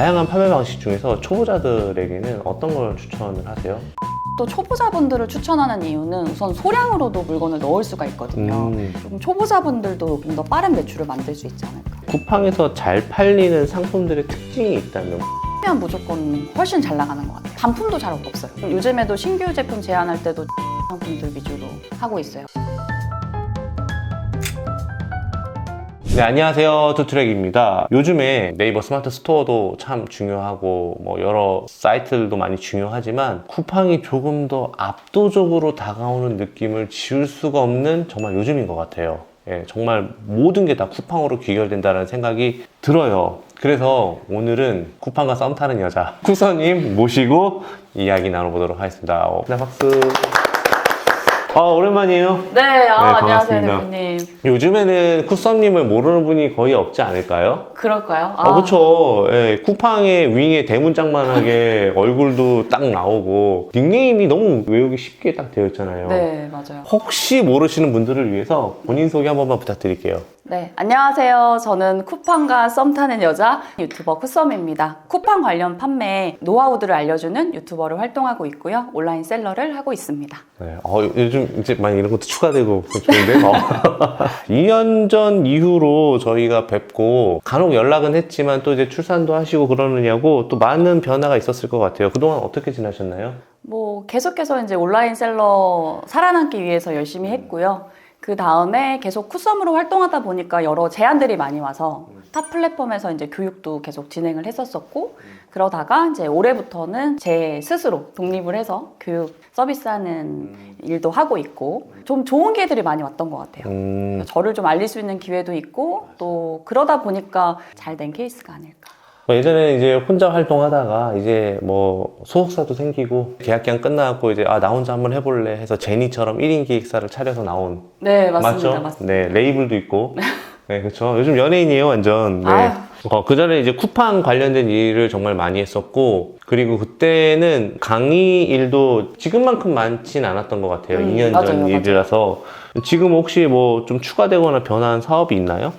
다양한 판매 방식 중에서 초보자들에게는 어떤 걸 추천을 하세요? 또 초보자분들을 추천하는 이유는 우선 소량으로도 물건을 넣을 수가 있거든요. 조금 초보자분들도 좀 더 빠른 매출을 만들 수 있지 않을까. 쿠팡에서 잘 팔리는 상품들의 특징이 있다면? 하면 무조건 훨씬 잘 나가는 것 같아요. 반품도 잘 없어요. 요즘에도 신규 제품 제안할 때도 상품들 위주로 하고 있어요. 네, 안녕하세요. 투트랙입니다. 요즘에 네이버 스마트 스토어도 참 중요하고 뭐 여러 사이트들도 많이 중요하지만 쿠팡이 조금 더 압도적으로 다가오는 느낌을 지울 수가 없는 정말 요즘인 것 같아요. 예, 정말 모든 게 다 쿠팡으로 귀결된다는 생각이 들어요. 그래서 오늘은 쿠팡과 썸 타는 여자 쿠서님 모시고 이야기 나눠보도록 하겠습니다. 네, 박수. 오랜만이에요. 네, 안녕하세요, 반갑습니다. 대표님. 요즘에는 쿠썸님을 모르는 분이 거의 없지 않을까요? 그럴까요? 그쵸. 예, 쿠팡의 윙에 대문짝만하게 얼굴도 딱 나오고 닉네임이 너무 외우기 쉽게 딱 되어 있잖아요. 네, 맞아요. 혹시 모르시는 분들을 위해서 본인 소개 한 번만 부탁드릴게요. 네, 안녕하세요. 저는 쿠팡과 썸 타는 여자 유튜버 쿠썸입니다. 쿠팡 관련 판매 노하우들을 알려주는 유튜버로 활동하고 있고요. 온라인 셀러를 하고 있습니다. 네, 요즘 이제 많이 이런 것도 추가되고 좋은데 2년 전 이후로 저희가 뵙고 간혹 연락은 했지만 또 이제 출산도 하시고 그러느냐고 또 많은 변화가 있었을 것 같아요. 그동안 어떻게 지나셨나요? 뭐 계속해서 이제 온라인 셀러 살아남기 위해서 열심히 했고요. 그 다음에 계속 쿠썸으로 활동하다 보니까 여러 제안들이 많이 와서 타 플랫폼에서 이제 교육도 계속 진행을 했었었고, 그러다가 이제 올해부터는 제 스스로 독립을 해서 교육 서비스하는 일도 하고 있고, 좀 좋은 기회들이 많이 왔던 것 같아요. 저를 좀 알릴 수 있는 기회도 있고, 또 그러다 보니까 잘 된 케이스가 아닐까. 예전에 이제 혼자 활동하다가 이제 뭐 소속사도 생기고 계약 기간 끝나고 이제 나 혼자 한번 해볼래 해서 제니처럼 1인 기획사를 차려서 나온. 네, 맞습니다. 맞죠? 맞습니다. 네, 레이블도 있고. 네, 그렇죠. 요즘 연예인이에요, 완전. 네. 아유. 그 전에 이제 쿠팡 관련된 일을 정말 많이 했었고, 그리고 그때는 강의 일도 지금만큼 많진 않았던 것 같아요. 2년 전 맞아요. 일이라서. 지금 혹시 뭐 좀 추가되거나 변한 사업이 있나요?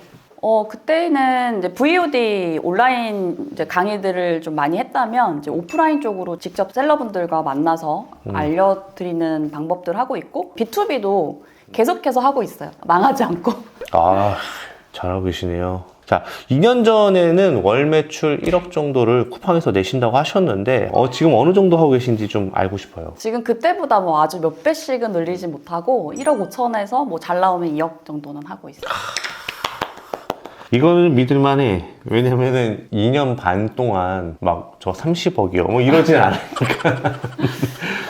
그때는 이제 VOD 온라인 이제 강의들을 좀 많이 했다면, 이제 오프라인 쪽으로 직접 셀러분들과 만나서 알려드리는 방법들 하고 있고, B2B도 계속해서 하고 있어요. 망하지 않고. 잘하고 계시네요. 자, 2년 전에는 월 매출 1억 정도를 쿠팡에서 내신다고 하셨는데, 지금 어느 정도 하고 계신지 좀 알고 싶어요. 지금 그때보다 뭐 아주 몇 배씩은 늘리지 못하고 1억 5천에서 뭐 잘 나오면 2억 정도는 하고 있어요. 이거는 믿을만해. 왜냐면은 2년 반 동안 막 저 30억이요. 뭐 이러진 않으니까.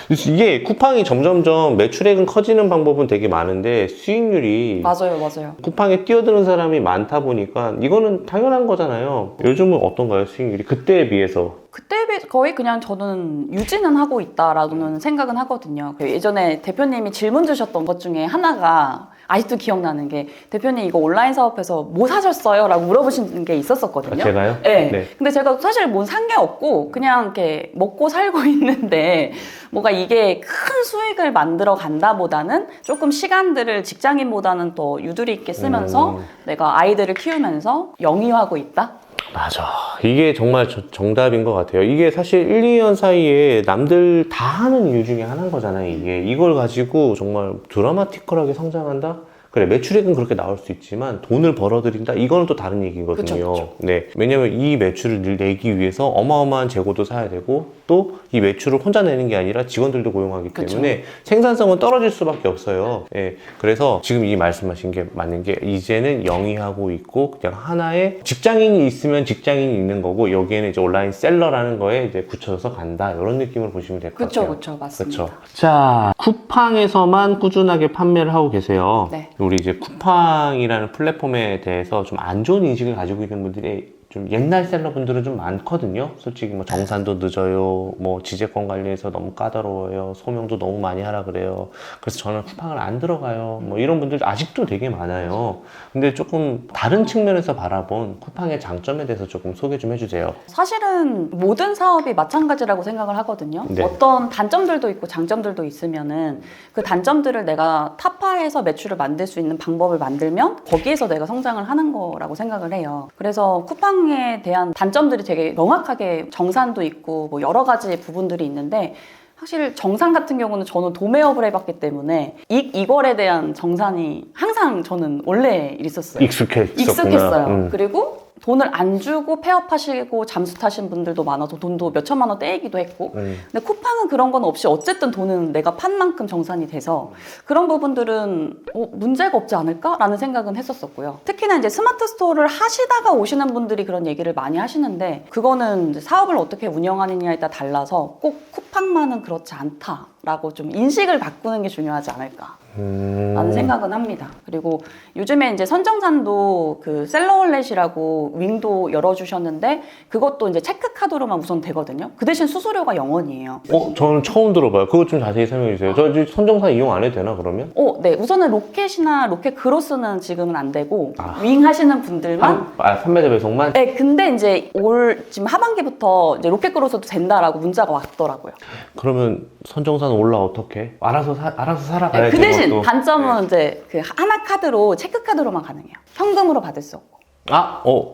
이게 쿠팡이 점점점 매출액은 커지는 방법은 되게 많은데 수익률이 맞아요. 쿠팡에 뛰어드는 사람이 많다 보니까 이거는 당연한 거잖아요. 요즘은 어떤가요, 수익률이? 그때에 비해서? 그때에 비해 거의 그냥 저는 유지는 하고 있다라고는 생각은 하거든요. 예전에 대표님이 질문 주셨던 것 중에 하나가 아직도 기억나는 게, 대표님 이거 온라인 사업해서 뭐 사셨어요? 라고 물어보신 게 있었었거든요. 제가요? 네. 근데 제가 사실 뭐 산 게 없고 그냥 이렇게 먹고 살고 있는데, 뭔가 이게 큰 수익을 만들어 간다보다는 조금 시간들을 직장인보다는 더 유두리 있게 쓰면서 내가 아이들을 키우면서 영위하고 있다? 맞아. 이게 정말 정답인 것 같아요. 이게 사실 1, 2년 사이에 남들 다 하는 이유 중에 하나인 거잖아요, 이게. 이걸 가지고 정말 드라마티컬하게 성장한다? 그래, 매출액은 그렇게 나올 수 있지만 돈을 벌어들인다? 이거는 또 다른 얘기거든요. 그쵸. 네. 왜냐면 이 매출을 내기 위해서 어마어마한 재고도 사야 되고, 또 이 매출을 혼자 내는 게 아니라 직원들도 고용하기 때문에 생산성은 떨어질 수밖에 없어요. 예. 그래서 지금 이 말씀하신 게 맞는 게, 이제는 영위하고 있고 그냥 하나의 직장인이 있으면 직장인이 있는 거고, 여기에는 이제 온라인 셀러라는 거에 이제 굳혀져서 간다, 이런 느낌을 보시면 될 것 같아요. 그쵸, 맞습니다. 그쵸. 자, 쿠팡에서만 꾸준하게 판매를 하고 계세요. 네. 우리 이제 쿠팡이라는 플랫폼에 대해서 좀 안 좋은 인식을 가지고 있는 분들이 좀 옛날 셀러분들은 좀 많거든요. 솔직히 뭐 정산도 늦어요, 뭐 지재권 관리해서 너무 까다로워요, 소명도 너무 많이 하라 그래요, 그래서 저는 쿠팡을 안 들어가요, 뭐 이런 분들 아직도 되게 많아요. 근데 조금 다른 측면에서 바라본 쿠팡의 장점에 대해서 조금 소개 좀 해주세요. 사실은 모든 사업이 마찬가지라고 생각을 하거든요. 네. 어떤 단점들도 있고 장점들도 있으면은 그 단점들을 내가 타파해서 매출을 만들 수 있는 방법을 만들면 거기에서 내가 성장을 하는 거라고 생각을 해요. 그래서 쿠팡 쿠팡에 대한 단점들이 되게 명확하게 정산도 있고 뭐 여러 가지 부분들이 있는데 사실 정산 같은 경우는 저는 도매업을 해봤기 때문에 이익이익월에 대한 정산이 항상 저는 원래 있었어요. 익숙했어요. 그리고 돈을 안 주고 폐업하시고 잠수 타신 분들도 많아서 돈도 몇 천만 원 떼이기도 했고 근데 쿠팡은 그런 건 없이 어쨌든 돈은 내가 판 만큼 정산이 돼서 그런 부분들은 문제가 없지 않을까라는 생각은 했었었고요. 특히나 이제 스마트 스토어를 하시다가 오시는 분들이 그런 얘기를 많이 하시는데 그거는 이제 사업을 어떻게 운영하느냐에 따라 달라서 꼭 쿠팡만은 그렇지 않다라고 좀 인식을 바꾸는 게 중요하지 않을까 라는 생각은 합니다. 그리고 요즘에 이제 선정산도 그 셀러월렛이라고 윙도 열어주셨는데 그것도 이제 체크카드로만 우선 되거든요. 그 대신 수수료가 0원이에요. 저는 처음 들어봐요. 그것 좀 자세히 설명해 주세요. 저 이제 선정산 이용 안 해도 되나 그러면? 네. 우선은 로켓이나 로켓 그로스는 지금은 안 되고 윙 하시는 분들만 판매자 배송만? 네. 근데 이제 올 지금 하반기부터 이제 로켓 그로스도 된다라고 문자가 왔더라고요. 그러면 선정산 올라 어떻게? 알아서 살아가야지. 그 대신 단점은 이제 그 하나 카드로 체크 카드로만 가능해요. 현금으로 받을 수 없고.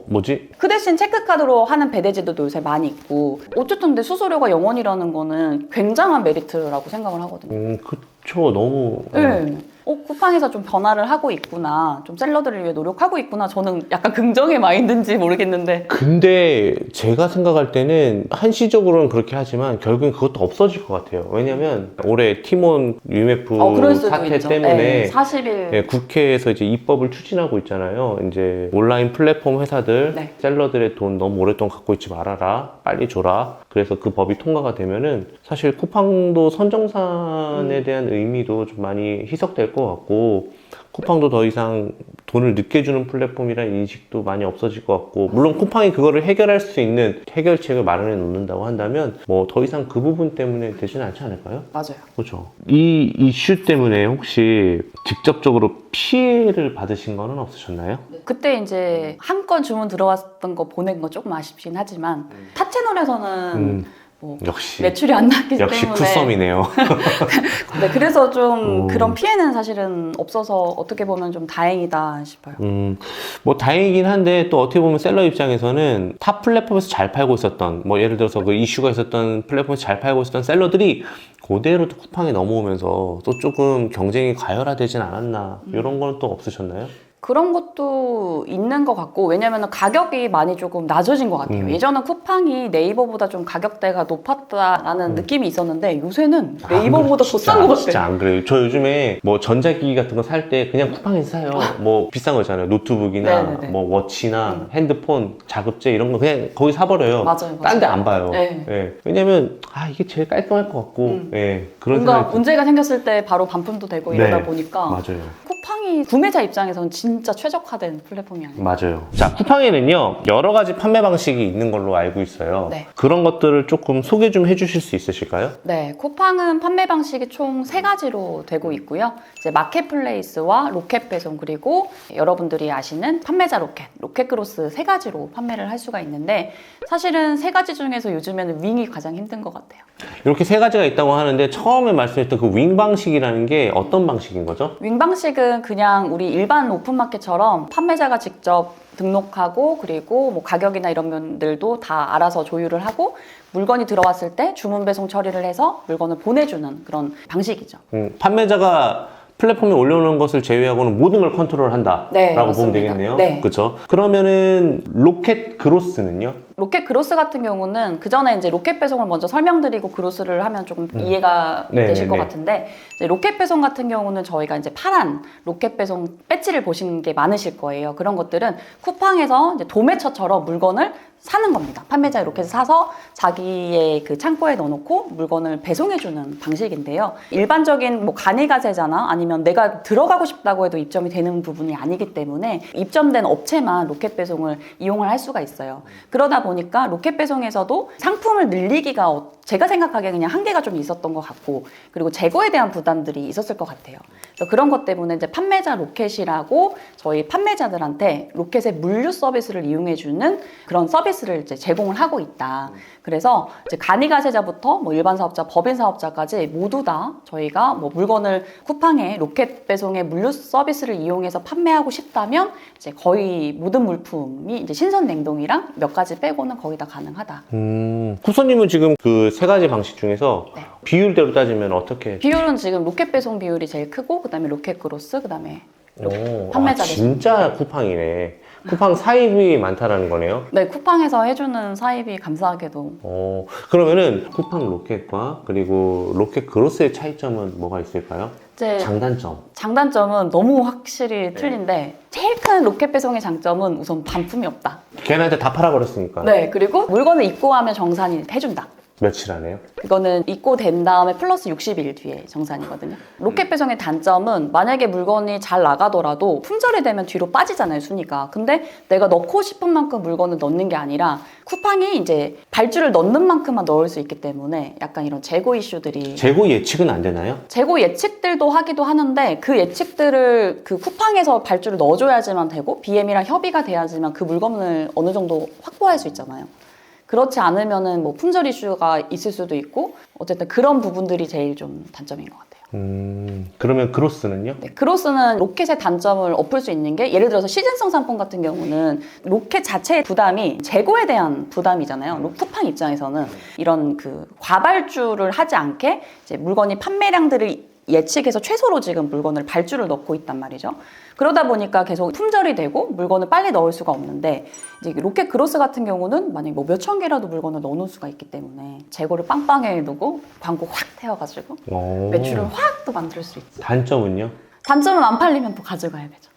뭐지? 그 대신 체크카드로 하는 배대지도 요새 많이 있고 어쨌든 근데 수수료가 0원이라는 거는 굉장한 메리트라고 생각을 하거든요. 그쵸. 너무 네. 쿠팡에서 좀 변화를 하고 있구나, 좀 셀러들을 위해 노력하고 있구나. 저는 약간 긍정의 마인드인지 모르겠는데 근데 제가 생각할 때는 한시적으로는 그렇게 하지만 결국엔 그것도 없어질 것 같아요. 왜냐면 올해 티몬 UMF 그럴 수도 사태 있죠. 때문에 네, 40일 국회에서 이제 입법을 추진하고 있잖아요. 이제 온라인 플랫폼 회사들 네. 셀러들의 돈 너무 오랫동안 갖고 있지 말아라, 빨리 줘라. 그래서 그 법이 통과가 되면은 사실 쿠팡도 선정산에 대한 의미도 좀 많이 희석될 것 같고 쿠팡도 더 이상 돈을 늦게 주는 플랫폼이라는 인식도 많이 없어질 것 같고 물론 쿠팡이 그거를 해결할 수 있는 해결책을 마련해 놓는다고 한다면 뭐 더 이상 그 부분 때문에 되지는 않지 않을까요? 맞아요. 그렇죠. 이 이슈 때문에 혹시 직접적으로 피해를 받으신 거는 없으셨나요? 그때 이제 한 건 주문 들어왔던 거 보낸 거 조금 아쉽긴 하지만 타 채널에서는 뭐 역시 매출이 안 났기 역시 때문에 쿠썸이네요. 네, 그래서 좀 그런 피해는 사실은 없어서 어떻게 보면 좀 다행이다 싶어요. 뭐 다행이긴 한데 또 어떻게 보면 셀러 입장에서는 타 플랫폼에서 잘 팔고 있었던 뭐 예를 들어서 그 이슈가 있었던 플랫폼에서 잘 팔고 있었던 셀러들이 그대로 또 쿠팡에 넘어오면서 또 조금 경쟁이 가열화되진 않았나 이런 거는 또 없으셨나요? 그런 것도 있는 것 같고 왜냐면 가격이 많이 조금 낮아진 것 같아요. 예전은 쿠팡이 네이버보다 좀 가격대가 높았다라는 느낌이 있었는데 요새는 네이버보다 더 싼 것 같아요. 진짜 안 그래요. 저 요즘에 뭐 전자기기 같은 거 살 때 그냥 쿠팡에서 사요. 뭐 비싼 거 있잖아요. 노트북이나 네네네. 뭐 워치나 핸드폰, 자급제 이런 거 그냥 거기 사버려요. 맞아요. 딴 데 안 봐요. 네. 예. 왜냐면 이게 제일 깔끔할 것 같고 그런 뭔가 생각이 문제가 생겼을 때 바로 반품도 되고 이러다 보니까 맞아요. 쿠팡이 구매자 입장에서는 진짜 최적화된 플랫폼이 아니에요. 맞아요. 자, 쿠팡에는요 여러 가지 판매 방식이 있는 걸로 알고 있어요. 네. 그런 것들을 조금 소개 좀 해주실 수 있으실까요? 네, 쿠팡은 판매 방식이 총 3가지로 되고 있고요. 이제 마켓플레이스와 로켓 배송 그리고 여러분들이 아시는 판매자 로켓 그로스 3가지로 판매를 할 수가 있는데 사실은 3가지 중에서 요즘에는 윙이 가장 힘든 것 같아요. 이렇게 3가지가 있다고 하는데 처음에 말씀했던 그 윙 방식이라는 게 어떤 방식인 거죠? 윙 방식은 그냥 우리 일반 오픈마켓처럼 판매자가 직접 등록하고 그리고 뭐 가격이나 이런 면들도 다 알아서 조율을 하고 물건이 들어왔을 때 주문 배송 처리를 해서 물건을 보내주는 그런 방식이죠. 판매자가 플랫폼에 올려놓은 것을 제외하고는 모든 걸 컨트롤한다라고 네, 보면 맞습니다. 되겠네요. 네. 그렇죠. 그러면은 로켓 그로스는요? 로켓 그로스 같은 경우는 그 전에 이제 로켓 배송을 먼저 설명드리고 그로스를 하면 조금 이해가 네, 되실 것 네. 같은데 이제 로켓 배송 같은 경우는 저희가 이제 파란 로켓 배송 배지를 보신 게 많으실 거예요. 그런 것들은 쿠팡에서 이제 도매처처럼 물건을 사는 겁니다. 판매자 이렇게 해서 사서 자기의 그 창고에 넣어놓고 물건을 배송해주는 방식인데요. 일반적인 뭐 간이가세자나 아니면 내가 들어가고 싶다고 해도 입점이 되는 부분이 아니기 때문에 입점된 업체만 로켓 배송을 이용을 할 수가 있어요. 그러다 보니까 로켓 배송에서도 상품을 늘리기가 제가 생각하기에 그냥 한계가 좀 있었던 것 같고, 그리고 재고에 대한 부담들이 있었을 것 같아요. 그래서 그런 것 때문에 이제 판매자 로켓이라고 저희 판매자들한테 로켓의 물류 서비스를 이용해주는 그런 서비스를 이제 제공을 하고 있다. 그래서 이제 간이가세자부터 뭐 일반 사업자, 법인 사업자까지 모두 다 저희가 뭐 물건을 쿠팡의 로켓 배송의 물류 서비스를 이용해서 판매하고 싶다면 이제 거의 모든 물품이 이제 신선 냉동이랑 몇 가지 빼고는 거의 다 가능하다. 쿠서님은 지금 그 세 가지 방식 중에서 네. 비율대로 따지면 어떻게? 비율은 지금 로켓 배송 비율이 제일 크고, 그다음에 로켓 그로스, 그다음에 판매자 배송. 진짜 쿠팡이네. 쿠팡 사입이 많다라는 거네요. 네, 쿠팡에서 해주는 사입이 감사하게도. 그러면은 쿠팡 로켓과 그리고 로켓 그로스의 차이점은 뭐가 있을까요? 이제 장단점. 장단점은 너무 확실히 틀린데, 제일 큰 로켓 배송의 장점은 우선 반품이 없다. 걔네한테 다 팔아버렸으니까. 네, 그리고 물건을 입고하면 정산이 해준다. 며칠 안에요? 이거는 입고된 다음에 플러스 60일 뒤에 정산이거든요. 로켓 배송의 단점은 만약에 물건이 잘 나가더라도 품절이 되면 뒤로 빠지잖아요, 순위가. 근데 내가 넣고 싶은 만큼 물건을 넣는 게 아니라 쿠팡이 이제 발주를 넣는 만큼만 넣을 수 있기 때문에 약간 이런 재고 이슈들이. 재고 예측은 안 되나요? 재고 예측들도 하기도 하는데 그 예측들을 그 쿠팡에서 발주를 넣어줘야지만 되고 BM이랑 협의가 돼야지만 그 물건을 어느 정도 확보할 수 있잖아요. 그렇지 않으면은 뭐 품절 이슈가 있을 수도 있고, 어쨌든 그런 부분들이 제일 좀 단점인 것 같아요. 그러면 그로스는요? 네, 그로스는 로켓의 단점을 엎을 수 있는 게, 예를 들어서 시즌성 상품 같은 경우는 로켓 자체의 부담이 재고에 대한 부담이잖아요. 쿠팡 입장에서는 이런 그 과발주를 하지 않게 이제 물건이 판매량들을 예측해서 최소로 지금 물건을 발주를 넣고 있단 말이죠. 그러다 보니까 계속 품절이 되고 물건을 빨리 넣을 수가 없는데, 이제 로켓 그로스 같은 경우는 만약에 뭐 몇천 개라도 물건을 넣어놓을 수가 있기 때문에 재고를 빵빵하게 두고 광고 확 태워가지고 매출을 확 또 만들 수 있죠. 단점은요? 단점은 안 팔리면 또 가져가야 되죠.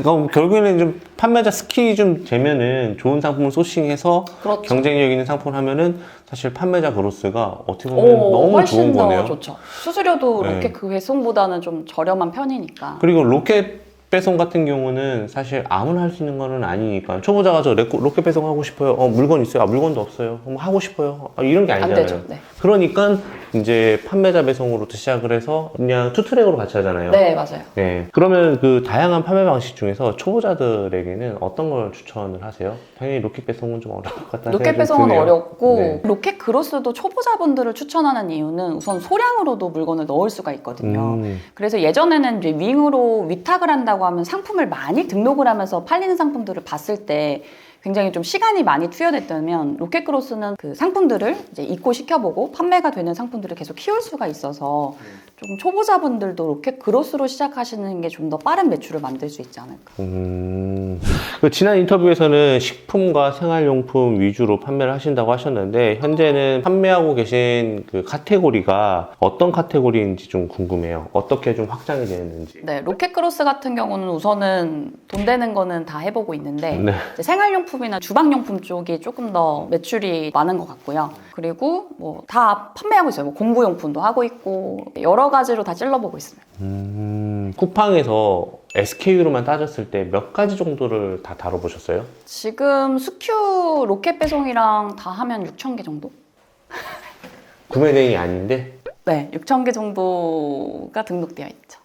그럼 결국에는 좀 판매자 스킬이 좀 되면은 좋은 상품을 소싱해서 그렇죠. 경쟁력 있는 상품을 하면은 사실 판매자 그로스가 어떻게 보면 너무 훨씬 좋은 더 거네요. 좋죠. 수수료도 네. 로켓 그 배송보다는 좀 저렴한 편이니까. 그리고 로켓 배송 같은 경우는 사실 아무나 할 수 있는 거는 아니니까 초보자가 저 로켓 배송 하고 싶어요. 물건 있어요. 물건도 없어요. 하고 싶어요. 이런 게 아니잖아요. 안 되죠. 네. 그러니까 이제 판매자 배송으로부터 시작을 해서 그냥 투트랙으로 같이 하잖아요. 네, 맞아요. 네. 그러면 그 다양한 판매 방식 중에서 초보자들에게는 어떤 걸 추천을 하세요? 당연히 로켓 배송은 좀 어려울 것 같다는 로켓 생각이 좀 배송은 드네요. 어렵고, 네. 로켓 그로스도 초보자분들을 추천하는 이유는 우선 소량으로도 물건을 넣을 수가 있거든요. 그래서 예전에는 이제 윙으로 위탁을 한다고 하면 상품을 많이 등록을 하면서 팔리는 상품들을 봤을 때 굉장히 좀 시간이 많이 투여됐다면, 로켓 그로스는 그 상품들을 이제 입고 시켜보고 판매가 되는 상품들을 계속 키울 수가 있어서 조금 초보자분들도 로켓 그로스로 시작하시는 게 좀 더 빠른 매출을 만들 수 있지 않을까. 그 지난 인터뷰에서는 식품과 생활용품 위주로 판매를 하신다고 하셨는데, 현재는 판매하고 계신 그 카테고리가 어떤 카테고리인지 좀 궁금해요. 어떻게 좀 확장이 되는지. 네, 로켓 크로스 같은 경우는 우선은 돈 되는 거는 다 해보고 있는데, 네. 이제 생활용품이나 주방용품 쪽이 조금 더 매출이 많은 것 같고요. 그리고 뭐 다 판매하고 있어요. 뭐 공구용품도 하고 있고 여러 가지로 다 찔러보고 있습니다. 쿠팡에서 SKU로만 따졌을 때 몇 가지 정도를 다 다뤄보셨어요? 지금 수큐 로켓 배송이랑 다 하면 6,000개 정도? 구매 대행이 아닌데? 네, 6,000개 정도가 등록되어 있죠.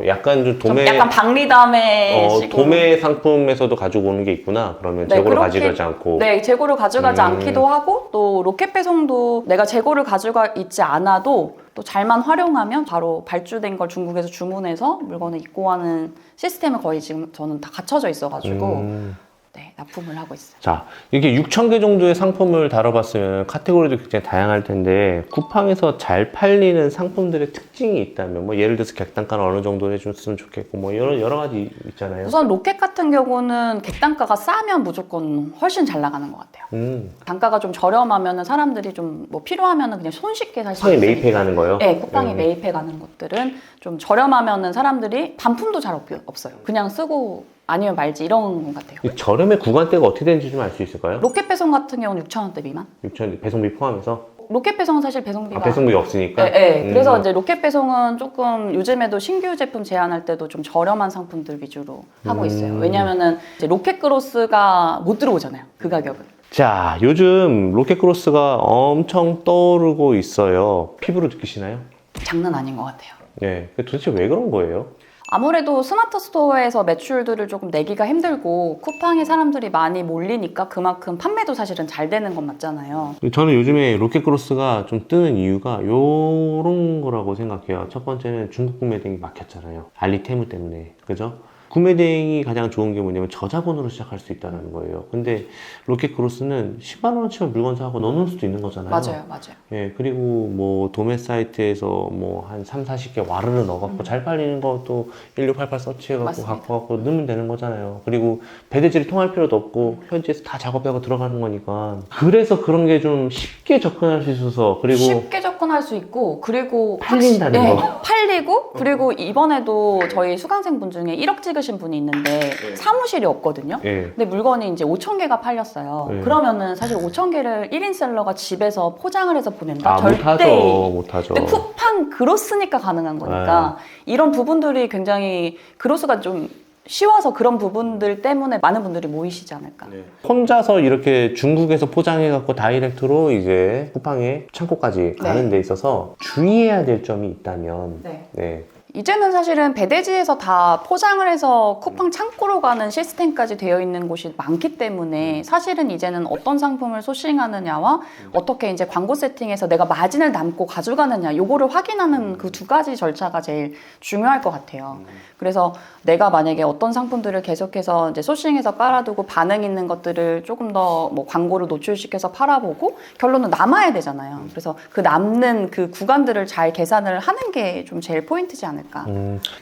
약간 좀 좀 약간 박리담의 식으로. 도매 상품에서도 가지고 오는 게 있구나. 그러면 네, 재고를 그렇게- 가져가지 않고. 네, 재고를 가져가지 않기도 하고, 또 로켓 배송도 내가 재고를 가져가 있지 않아도 또 잘만 활용하면 바로 발주된 걸 중국에서 주문해서 물건을 입고하는 시스템을 거의 지금 저는 다 갖춰져 있어가지고 네, 납품을 하고 있어요. 자, 이렇게 6,000개 정도의 상품을 다뤄봤으면 카테고리도 굉장히 다양할 텐데, 쿠팡에서 잘 팔리는 상품들의 특징이 있다면, 뭐 예를 들어서 객단가는 어느 정도 해줬으면 좋겠고, 뭐 여러 가지 있잖아요. 우선 로켓 같은 경우는 객단가가 싸면 무조건 훨씬 잘 나가는 것 같아요. 단가가 좀 저렴하면 사람들이 좀 뭐 필요하면 그냥 손쉽게 살 수 쿠팡에 있으니까. 매입해 가는 거요? 네, 쿠팡에 매입해 가는 것들은 좀 저렴하면 사람들이 반품도 잘 없어요. 그냥 쓰고 아니면 말지 이런 것 같아요. 이 저렴의 구간대가 어떻게 되는지 좀 알 수 있을까요? 로켓 배송 같은 경우는 6,000원대 미만? 6,000 배송비 포함해서? 로켓 배송은 사실 배송비가 배송비 없으니까. 네, 네. 그래서 이제 로켓 배송은 조금 요즘에도 신규 제품 제안할 때도 좀 저렴한 상품들 위주로 하고 있어요. 왜냐면은 이제 로켓 크로스가 못 들어오잖아요. 그 가격은. 자, 요즘 로켓크로스가 엄청 떠오르고 있어요. 피부로 느끼시나요? 장난 아닌 것 같아요. 네. 도대체 왜 그런 거예요? 아무래도 스마트 스토어에서 매출들을 조금 내기가 힘들고 쿠팡에 사람들이 많이 몰리니까 그만큼 판매도 사실은 잘 되는 건 맞잖아요. 저는 요즘에 로켓크로스가 좀 뜨는 이유가 요런 거라고 생각해요. 첫 번째는 중국 구매 대행이 막혔잖아요. 알리테무 때문에. 그죠? 구매 대행이 가장 좋은 게 뭐냐면 저자본으로 시작할 수 있다는 거예요. 근데 로켓크로스는 10만 원어치만 물건 사고 넣어놓을 수도 있는 거잖아요. 맞아요, 맞아요. 예, 그리고 뭐 도매 사이트에서 뭐 한 3, 40개 와르르 넣어갖고 잘 팔리는 것도 1688 서치해갖고 맞습니다. 갖고 갖고 넣으면 되는 거잖아요. 그리고 배대지를 통할 필요도 없고 현지에서 다 작업하고 들어가는 거니까. 그래서 그런 게 좀 쉽게 접근할 수 있어서 그리고 쉽게 접근할 수 있고 그리고 팔린다는 네, 거. 팔리고 그리고 이번에도 저희 수강생분 중에 1억 찍으신 분이 있는데 사무실이 없거든요. 예. 근데 물건이 이제 5천 개가 팔렸어요. 네. 그러면은 사실 5천 개를 1인 셀러가 집에서 포장을 해서 보낸다? 아, 절대. 못하죠. 근데 쿠팡 그로스니까 가능한 거니까 이런 부분들이 굉장히 그로스가 좀 쉬워서 그런 부분들 때문에 많은 분들이 모이시지 않을까. 혼자서 이렇게 중국에서 포장해갖고 다이렉트로 이제 쿠팡에 창고까지 가는 데 있어서 주의해야 될 점이 있다면 네. 네. 이제는 사실은 배대지에서 다 포장을 해서 쿠팡 창고로 가는 시스템까지 되어 있는 곳이 많기 때문에 사실은 이제는 어떤 상품을 소싱하느냐와 어떻게 이제 광고 세팅해서 내가 마진을 남고 가져가느냐 요거를 확인하는 그 두 가지 절차가 제일 중요할 것 같아요. 그래서 내가 만약에 어떤 상품들을 계속해서 이제 소싱해서 깔아두고 반응 있는 것들을 조금 더 뭐 광고를 노출시켜서 팔아보고 결론은 남아야 되잖아요. 그래서 그 남는 그 구간들을 잘 계산을 하는 게 좀 제일 포인트지 않을까.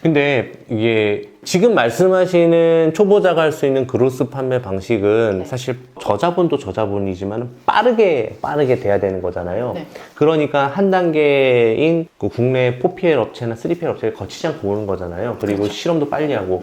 근데 이게 지금 말씀하시는 초보자가 할 수 있는 그로스 판매 방식은 사실 저자본도 저자본이지만 빠르게 돼야 되는 거잖아요. 네. 그러니까 한 단계인 그 국내 4PL 업체나 3PL 업체를 거치지 않고 오는 거잖아요. 그리고 실험도 빨리 하고.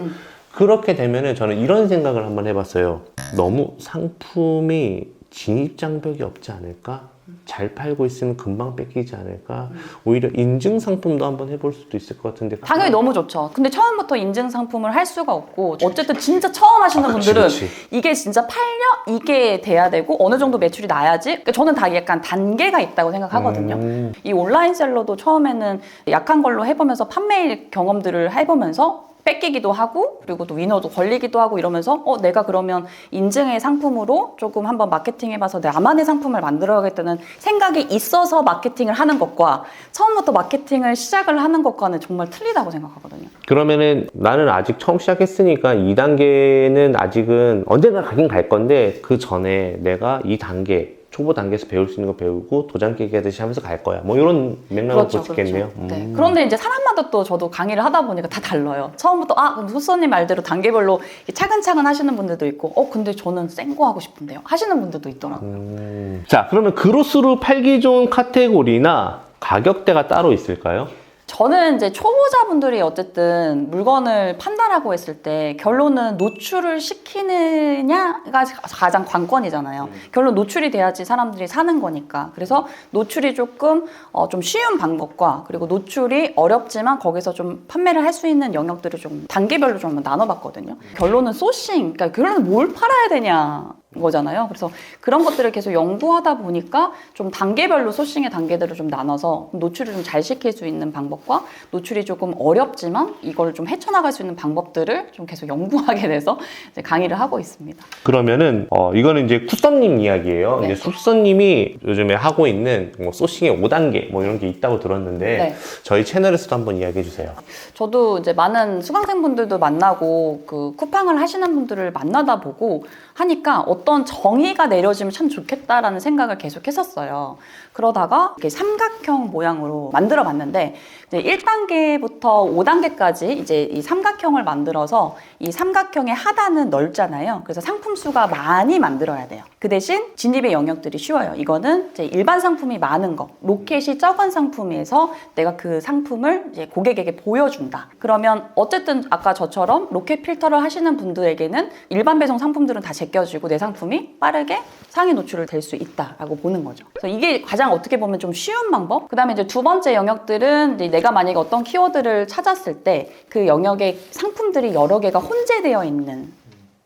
그렇게 되면은 저는 이런 생각을 한번 해봤어요. 너무 상품이 진입장벽이 없지 않을까? 잘 팔고 있으면 금방 뺏기지 않을까? 오히려 인증 상품도 한번 해볼 수도 있을 것 같은데. 당연히 너무 좋죠. 근데 처음부터 인증 상품을 할 수가 없고 어쨌든 진짜 처음 하시는 분들은 그치. 이게 진짜 팔려? 이게 돼야 되고 어느 정도 매출이 나야지? 그러니까 저는 다 약간 단계가 있다고 생각하거든요. 이 온라인 셀러도 처음에는 약한 걸로 해보면서 판매 경험들을 해보면서 뺏기기도 하고 그리고 또 위너도 걸리기도 하고 이러면서 내가 그러면 인증의 상품으로 조금 한번 마케팅해봐서 나만의 상품을 만들어야겠다는 생각이 있어서 마케팅을 하는 것과 처음부터 마케팅을 시작을 하는 것과는 정말 틀리다고 생각하거든요. 그러면은 나는 아직 처음 시작했으니까 2단계는 아직은 언젠가 가긴 갈 건데 그 전에 내가 2단계 초보 단계에서 배울 수 있는 거 배우고 도장 깨기 하듯이 하면서 갈 거야. 뭐 이런 맥락으로 볼 수 있겠네요. 네. 그런데 이제 사람마다 또 저도 강의를 하다 보니까 다 달라요. 처음부터 그럼 소서님 말대로 단계별로 차근차근 하시는 분들도 있고 근데 저는 센 거 하고 싶은데요 하시는 분들도 있더라고요. 자, 그러면 그로스로 팔기 좋은 카테고리나 가격대가 따로 있을까요? 저는 이제 초보자분들이 어쨌든 물건을 판다라고 했을 때 결론은 노출을 시키느냐가 가장 관건이잖아요. 결론 노출이 돼야지 사람들이 사는 거니까. 그래서 노출이 조금 좀 쉬운 방법과 그리고 노출이 어렵지만 거기서 좀 판매를 할 수 있는 영역들을 좀 단계별로 좀 나눠봤거든요. 결론은 소싱, 그러니까 결론은 뭘 팔아야 되냐. 거잖아요. 그래서 그런 것들을 계속 연구하다 보니까 좀 단계별로 소싱의 단계들을 좀 나눠서 노출을 좀 잘 시킬 수 있는 방법과 노출이 조금 어렵지만 이걸 좀 헤쳐나갈 수 있는 방법들을 좀 계속 연구하게 돼서 이제 강의를 하고 있습니다. 그러면은 이거는 이제 쿠썸님 이야기예요. 네. 이제 쿠썸님이 요즘에 하고 있는 뭐 소싱의 5단계 뭐 이런 게 있다고 들었는데 네. 저희 채널에서도 한번 이야기해 주세요. 저도 이제 많은 수강생분들도 만나고 그 쿠팡을 하시는 분들을 만나다 보고 하니까 어떤 정의가 내려지면 참 좋겠다라는 생각을 계속 했었어요. 그러다가 이렇게 삼각형 모양으로 만들어 봤는데 이제 1단계부터 5단계까지 이제 이 삼각형을 만들어서 이 삼각형의 하단은 넓잖아요. 그래서 상품 수가 많이 만들어야 돼요. 그 대신 진입의 영역들이 쉬워요. 이거는 이제 일반 상품이 많은 거, 로켓이 적은 상품에서 내가 그 상품을 이제 고객에게 보여준다. 그러면 어쨌든 아까 저처럼 로켓 필터를 하시는 분들에게는 일반 배송 상품들은 다 제껴지고 내 상품이 빠르게 상위 노출을 될 수 있다라고 보는 거죠. 그래서 이게 가장 어떻게 보면 좀 쉬운 방법. 그다음에 이제 두 번째 영역들은 이제 내가 만약에 어떤 키워드를 찾았을 때 그 영역의 상품들이 여러 개가 혼재되어 있는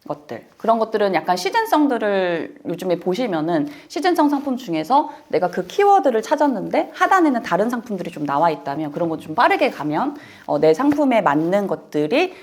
것들, 그런 것들은 약간 시즌성들을 요즘에 보시면은 시즌성 상품 중에서 내가 그 키워드를 찾았는데 하단에는 다른 상품들이 좀 나와 있다면 그런 거 좀 빠르게 가면 내 상품에 맞는 것들이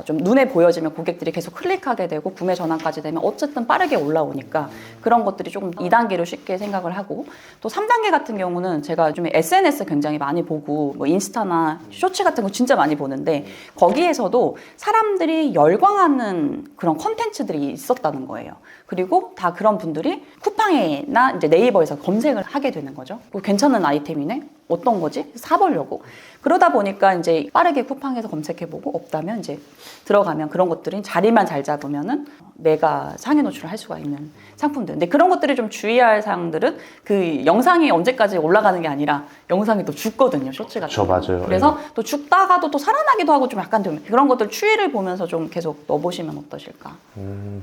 좀 눈에 보여지면 고객들이 계속 클릭하게 되고 구매 전환까지 되면 어쨌든 빠르게 올라오니까 그런 것들이 조금 2단계로 쉽게 생각을 하고, 또 3단계 같은 경우는 제가 요즘에 SNS 굉장히 많이 보고 뭐 인스타나 쇼츠 같은 거 진짜 많이 보는데 거기에서도 사람들이 열광하는 그런 콘텐츠들이 있었다는 거예요. 그리고 다 그런 분들이 쿠팡이나 이제 네이버에서 검색을 하게 되는 거죠. 괜찮은 아이템이네? 어떤 거지? 사보려고. 그러다 보니까 이제 빠르게 쿠팡에서 검색해보고 없다면 이제 들어가면 그런 것들이 자리만 잘 잡으면은 내가 상위 노출을 할 수가 있는 상품들. 근데 그런 것들이 좀 주의할 사항들은 그 영상이 언제까지 올라가는 게 아니라 영상이 또 죽거든요. 쇼츠 같은 저 거. 맞아요. 그래서 또 죽다가도 또 살아나기도 하고 좀 약간 좀 그런 것들 추이를 보면서 좀 계속 넣어보시면 어떠실까.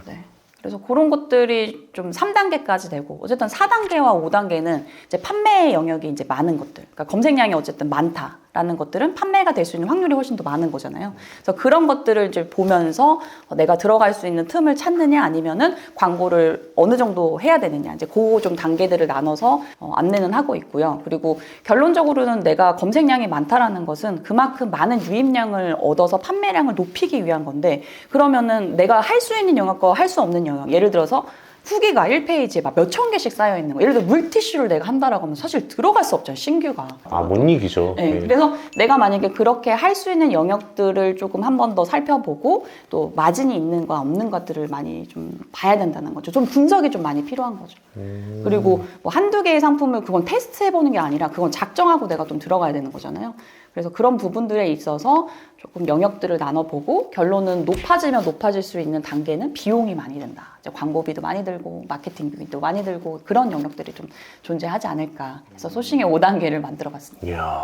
네. 그래서 그런 것들이 좀 3단계까지 되고, 어쨌든 4단계와 5단계는 이제 판매 영역이 이제 많은 것들. 그러니까 검색량이 어쨌든 많다라는 것들은 판매가 될 수 있는 확률이 훨씬 더 많은 거잖아요. 그래서 그런 것들을 이제 보면서 내가 들어갈 수 있는 틈을 찾느냐 아니면은 광고를 어느 정도 해야 되느냐. 이제 그 좀 단계들을 나눠서 안내는 하고 있고요. 그리고 결론적으로는 내가 검색량이 많다라는 것은 그만큼 많은 유입량을 얻어서 판매량을 높이기 위한 건데, 그러면은 내가 할 수 있는 영역과 할 수 없는 영역, 예를 들어서 후기가 1페이지에 막 몇천 개씩 쌓여 있는 거, 예를 들어 물티슈를 내가 한다라고 하면 사실 들어갈 수 없잖아요, 신규가. 못 이기죠. 네. 네. 그래서 내가 만약에 그렇게 할 수 있는 영역들을 조금 한 번 더 살펴보고 또 마진이 있는 거 없는 것들을 많이 좀 봐야 된다는 거죠. 좀 분석이 좀 많이 필요한 거죠. 그리고 뭐 한두 개의 상품을 그건 테스트해보는 게 아니라 그건 작정하고 내가 좀 들어가야 되는 거잖아요. 그래서 그런 부분들에 있어서 조금 영역들을 나눠보고 결론은 높아지면 높아질 수 있는 단계는 비용이 많이 든다. 이제 광고비도 많이 들고 마케팅비도 많이 들고 그런 영역들이 좀 존재하지 않을까 해서 소싱의 5단계를 만들어봤습니다. 이야,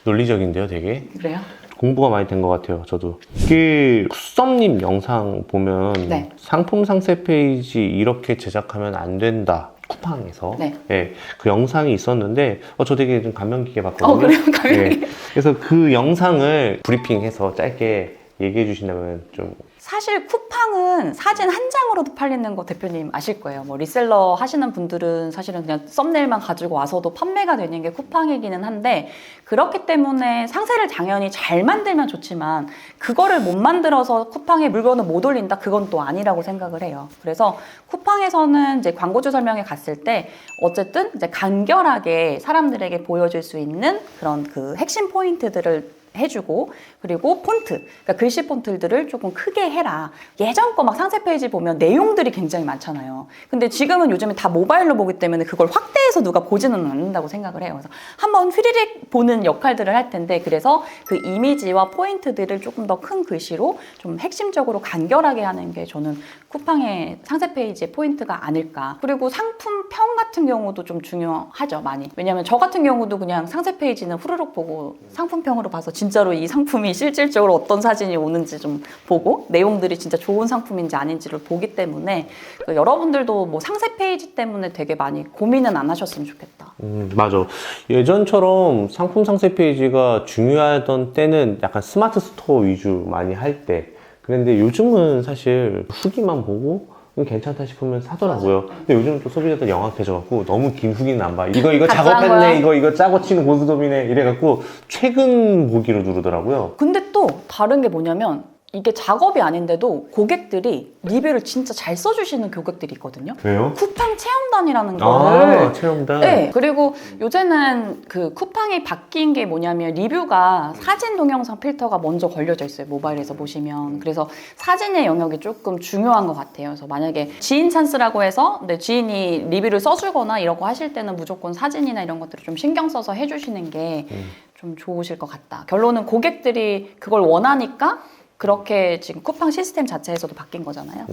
논리적인데요, 되게. 그래요? 공부가 많이 된 것 같아요, 저도. 그 굿썸님 영상 보면 네. 상품 상세 페이지 이렇게 제작하면 안 된다. 쿠팡에서. 네. 예, 그 영상이 있었는데 저 되게 좀 감명 깊게 봤거든요. 그래요? 감명 깊게. 예, 그래서 그 영상을 브리핑해서 짧게 얘기해 주신다면 좀. 사실 쿠팡은 사진 한 장으로도 팔리는 거 대표님 아실 거예요. 뭐 리셀러 하시는 분들은 사실은 그냥 썸네일만 가지고 와서도 판매가 되는 게 쿠팡이기는 한데, 그렇기 때문에 상세를 당연히 잘 만들면 좋지만 그거를 못 만들어서 쿠팡에 물건을 못 올린다? 그건 또 아니라고 생각을 해요. 그래서 쿠팡에서는 이제 광고주 설명회 갔을 때 어쨌든 이제 간결하게 사람들에게 보여줄 수 있는 그런 그 핵심 포인트들을 해주고, 그리고 폰트, 그러니까 글씨 폰트들을 조금 크게 해라. 예전 거 막 상세 페이지 보면 내용들이 굉장히 많잖아요. 근데 지금은 요즘에 다 모바일로 보기 때문에 그걸 확대해서 누가 보지는 않는다고 생각을 해요. 그래서 한번 휘리릭 보는 역할들을 할 텐데, 그래서 그 이미지와 포인트들을 조금 더 큰 글씨로 좀 핵심적으로 간결하게 하는 게 저는 쿠팡의 상세 페이지의 포인트가 아닐까. 그리고 상품평 같은 경우도 좀 중요하죠, 많이. 왜냐면 저 같은 경우도 그냥 상세 페이지는 후루룩 보고 상품평으로 봐서 진짜로 이 상품이 실질적으로 어떤 사진이 오는지 좀 보고 내용들이 진짜 좋은 상품인지 아닌지를 보기 때문에 여러분들도 뭐 상세 페이지 때문에 되게 많이 고민은 안 하셨으면 좋겠다. 맞아. 예전처럼 상품 상세 페이지가 중요하던 때는 약간 스마트 스토어 위주 많이 할 때. 그런데 요즘은 사실 후기만 보고 괜찮다 싶으면 사더라고요. 근데 요즘 또 소비자들 영악해져갖고 너무 긴 후기는 안 봐. 이거 작업했네, 이거 짜고 치는 고스톱이네 이래갖고 최근 보기로 누르더라고요. 근데 또 다른 게 뭐냐면 이게 작업이 아닌데도 고객들이 리뷰를 진짜 잘 써주시는 고객들이 있거든요. 왜요? 쿠팡 체험단이라는 거를. 체험단. 네. 그리고 요새는 그 쿠팡이 바뀐 게 뭐냐면 리뷰가 사진 동영상 필터가 먼저 걸려져 있어요. 모바일에서 보시면. 그래서 사진의 영역이 조금 중요한 것 같아요. 그래서 만약에 지인 찬스라고 해서 지인이 리뷰를 써주거나 이런 거 하실 때는 무조건 사진이나 이런 것들을 좀 신경 써서 해주시는 게 좀 좋으실 것 같다. 결론은 고객들이 그걸 원하니까 그렇게 지금 쿠팡 시스템 자체에서도 바뀐 거잖아요.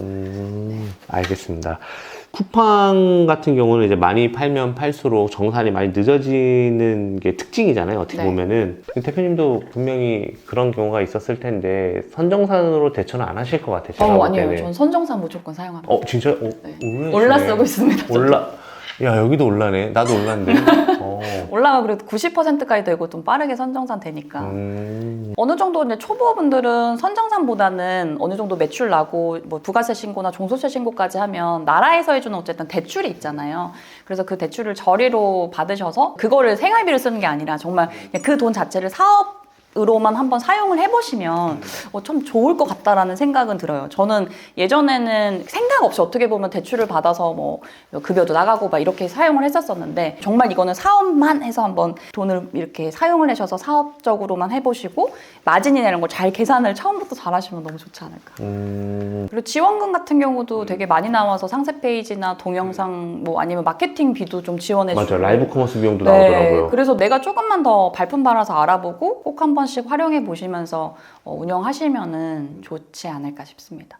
알겠습니다. 쿠팡 같은 경우는 이제 많이 팔면 팔수록 정산이 많이 늦어지는 게 특징이잖아요. 어떻게 네. 보면은. 대표님도 분명히 그런 경우가 있었을 텐데 선정산으로 대처는 안 하실 것 같아요. 제가 볼 아니에요. 때는. 전 선정산 무조건 사용합니다. 진짜? 네. 의외시네. 올라 쓰고 있습니다. 저도. 올라. 야, 여기도 올라네. 나도 올라인데. 올라가 그래도 90%까지 되고 좀 빠르게 선정산 되니까. 어느 정도 이제 초보분들은 선정산보다는 어느 정도 매출 나고 뭐 부가세 신고나 종소세 신고까지 하면 나라에서 해주는 어쨌든 대출이 있잖아요. 그래서 그 대출을 저리로 받으셔서 그거를 생활비를 쓰는 게 아니라 정말 그 돈 자체를 사업으로만 한번 사용을 해보시면 좀 좋을 것 같다라는 생각은 들어요. 저는 예전에는 생각 없이 어떻게 보면 대출을 받아서 뭐 급여도 나가고 막 이렇게 사용을 했었었는데 정말 이거는 사업만 해서 한번 돈을 이렇게 사용을 하셔서 사업적으로만 해보시고 마진이나 이런 걸 잘 계산을 처음부터 잘 하시면 너무 좋지 않을까. 그리고 지원금 같은 경우도 되게 많이 나와서 상세 페이지나 동영상 뭐 아니면 마케팅 비도 좀 지원해주고. 맞아. 라이브 커머스 비용도 네, 나오더라고요. 그래서 내가 조금만 더 발품 받아서 알아보고 꼭 한 번씩 활용해 보시면서 운영하시면은 좋지 않을까 싶습니다.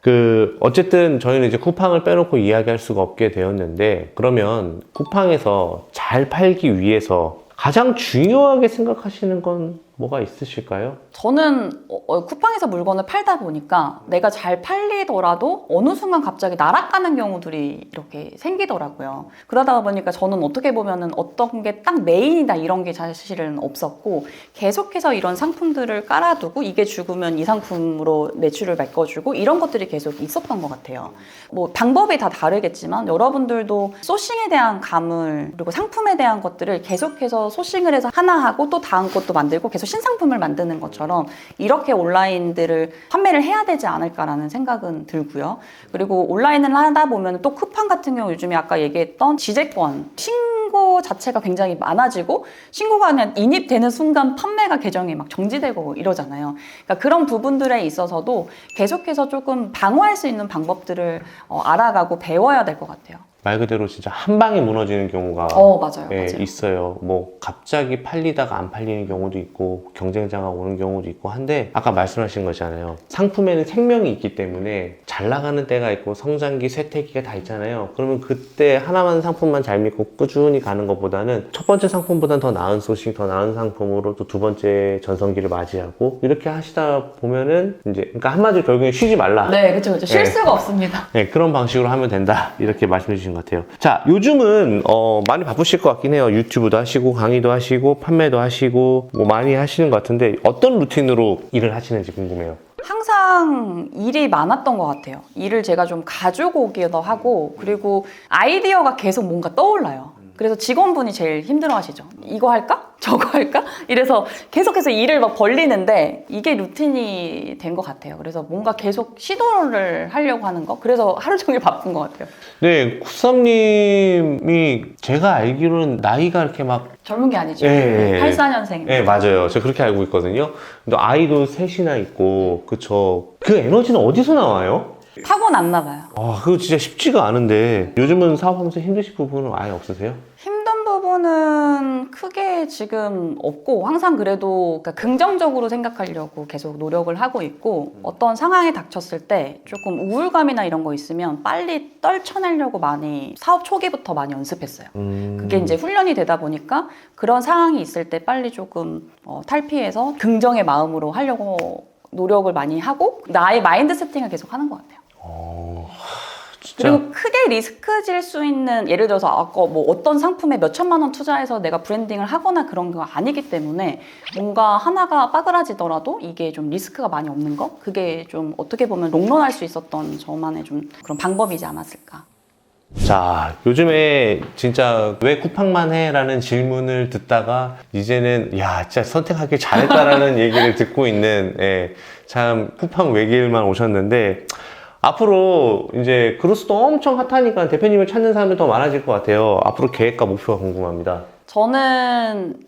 어쨌든 저희는 이제 쿠팡을 빼놓고 이야기할 수가 없게 되었는데, 그러면 쿠팡에서 잘 팔기 위해서 가장 중요하게 생각하시는 건 뭐가 있으실까요? 저는 쿠팡에서 물건을 팔다 보니까 내가 잘 팔리더라도 어느 순간 갑자기 날아가는 경우들이 이렇게 생기더라고요. 그러다 보니까 저는 어떻게 보면은 어떤 게 딱 메인이다 이런 게 사실은 없었고 계속해서 이런 상품들을 깔아두고 이게 죽으면 이 상품으로 매출을 메꿔주고 이런 것들이 계속 있었던 것 같아요. 뭐 방법이 다 다르겠지만 여러분들도 소싱에 대한 감을 그리고 상품에 대한 것들을 계속해서 소싱을 해서 하나 하고 또 다음 것도 만들고 계속 신상품을 만드는 것처럼 이렇게 온라인들을 판매를 해야 되지 않을까라는 생각은 들고요. 그리고 온라인을 하다 보면 또 쿠팡 같은 경우 요즘에 아까 얘기했던 지재권 신고 자체가 굉장히 많아지고 신고가 그냥 인입되는 순간 판매가 계정이 막 정지되고 이러잖아요. 그러니까 그런 부분들에 있어서도 계속해서 조금 방어할 수 있는 방법들을 알아가고 배워야 될 것 같아요. 말 그대로 진짜 한 방에 무너지는 경우가 맞아요. 예, 맞아요. 있어요. 뭐 갑자기 팔리다가 안 팔리는 경우도 있고 경쟁자가 오는 경우도 있고 한데, 아까 말씀하신 거잖아요. 상품에는 생명이 있기 때문에 잘 나가는 때가 있고 성장기, 쇠퇴기가 다 있잖아요. 그러면 그때 하나만 상품만 잘 믿고 꾸준히 가는 것보다는 첫 번째 상품보다는 더 나은 소싱, 더 나은 상품으로 또 두 번째 전성기를 맞이하고 이렇게 하시다 보면은 이제 그러니까 한마디로 결국엔 쉬지 말라. 네, 그렇죠. 쉴 수가 없습니다. 네, 그런 방식으로 하면 된다 이렇게 말씀해 주신 것 같아요. 자, 요즘은 많이 바쁘실 것 같긴 해요. 유튜브도 하시고 강의도 하시고 판매도 하시고 뭐 많이 하시는 것 같은데 어떤 루틴으로 일을 하시는지 궁금해요. 항상 일이 많았던 것 같아요. 일을 제가 좀 가지고 오기도 하고 그리고 아이디어가 계속 뭔가 떠올라요. 그래서 직원분이 제일 힘들어 하시죠. 이거 할까? 저거 할까? 이래서 계속해서 일을 막 벌리는데 이게 루틴이 된 것 같아요. 그래서 뭔가 계속 시도를 하려고 하는 거. 그래서 하루 종일 바쁜 것 같아요. 네, 쿠sam님이 제가 알기로는 나이가 이렇게 막 젊은 게 아니죠. 예, 예. 84년생. 네, 맞아요. 제가 그렇게 알고 있거든요. 근데 아이도 셋이나 있고 그쵸. 그 에너지는 어디서 나와요? 타고났나 봐요. 그거 진짜 쉽지가 않은데 요즘은 사업하면서 힘드신 부분은 아예 없으세요? 힘든 부분은 크게 지금 없고 항상 그래도 그러니까 긍정적으로 생각하려고 계속 노력을 하고 있고 어떤 상황에 닥쳤을 때 조금 우울감이나 이런 거 있으면 빨리 떨쳐내려고 많이 사업 초기부터 많이 연습했어요. 그게 이제 훈련이 되다 보니까 그런 상황이 있을 때 빨리 조금 탈피해서 긍정의 마음으로 하려고 노력을 많이 하고 나의 마인드 세팅을 계속 하는 것 같아요. 진짜? 그리고 크게 리스크 질 수 있는 예를 들어서 아까 뭐 어떤 상품에 몇 천만 원 투자해서 내가 브랜딩을 하거나 그런 거 아니기 때문에 뭔가 하나가 빠그라지더라도 이게 좀 리스크가 많이 없는 거 그게 좀 어떻게 보면 롱런할 수 있었던 저만의 좀 그런 방법이지 않았을까. 자, 요즘에 진짜 왜 쿠팡만 해? 라는 질문을 듣다가 이제는 야, 진짜 선택하길 잘했다라는 얘기를 듣고 있는 참 쿠팡 외길만 오셨는데 앞으로 이제 그로스도 엄청 핫하니까 대표님을 찾는 사람이 더 많아질 것 같아요. 앞으로 계획과 목표가 궁금합니다. 저는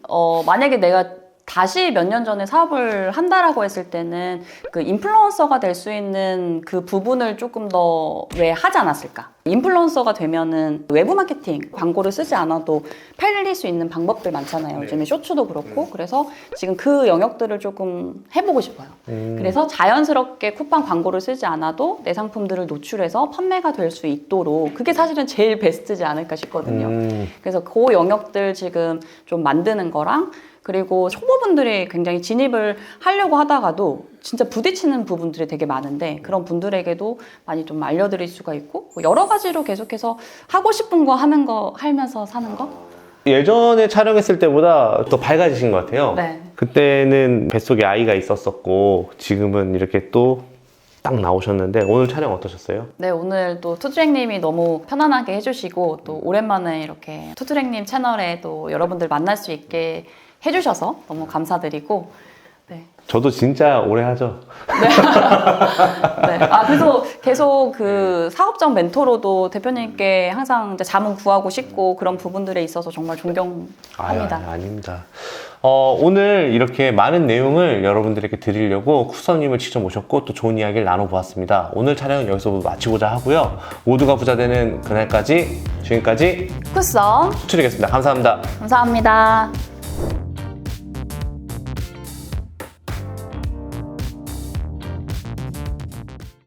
만약에 내가 다시 몇 년 전에 사업을 한다라고 했을 때는 그 인플루언서가 될 수 있는 그 부분을 조금 더 왜 하지 않았을까? 인플루언서가 되면은 외부 마케팅 광고를 쓰지 않아도 팔릴 수 있는 방법들 많잖아요. 요즘에 쇼츠도 그렇고. 그래서 지금 그 영역들을 조금 해보고 싶어요. 그래서 자연스럽게 쿠팡 광고를 쓰지 않아도 내 상품들을 노출해서 판매가 될 수 있도록 그게 사실은 제일 베스트지 않을까 싶거든요. 그래서 그 영역들 지금 좀 만드는 거랑 그리고 초보분들이 굉장히 진입을 하려고 하다가도 진짜 부딪히는 부분들이 되게 많은데 그런 분들에게도 많이 좀 알려드릴 수가 있고 뭐 여러 가지로 계속해서 하고 싶은 거 하는 거 하면서 사는 거? 예전에 촬영했을 때보다 더 밝아지신 것 같아요. 네. 그때는 뱃속에 아이가 있었었고 지금은 이렇게 또 딱 나오셨는데 오늘 촬영 어떠셨어요? 네, 오늘 또 투트랙님이 너무 편안하게 해주시고 또 오랜만에 이렇게 투트랙님 채널에 또 여러분들 만날 수 있게 해주셔서 너무 감사드리고 네. 저도 진짜 오래 하죠. 네. 아, 그래서 계속 그 사업적 멘토로도 대표님께 항상 이제 자문 구하고 싶고 그런 부분들에 있어서 정말 존경합니다. 아닙니다. 오늘 이렇게 많은 내용을 여러분들에게 드리려고 쿠썸님을 직접 모셨고 또 좋은 이야기를 나눠보았습니다. 오늘 촬영은 여기서 마치고자 하고요. 모두가 부자 되는 그날까지 지금까지 쿠썸 추출이겠습니다. 감사합니다. 감사합니다.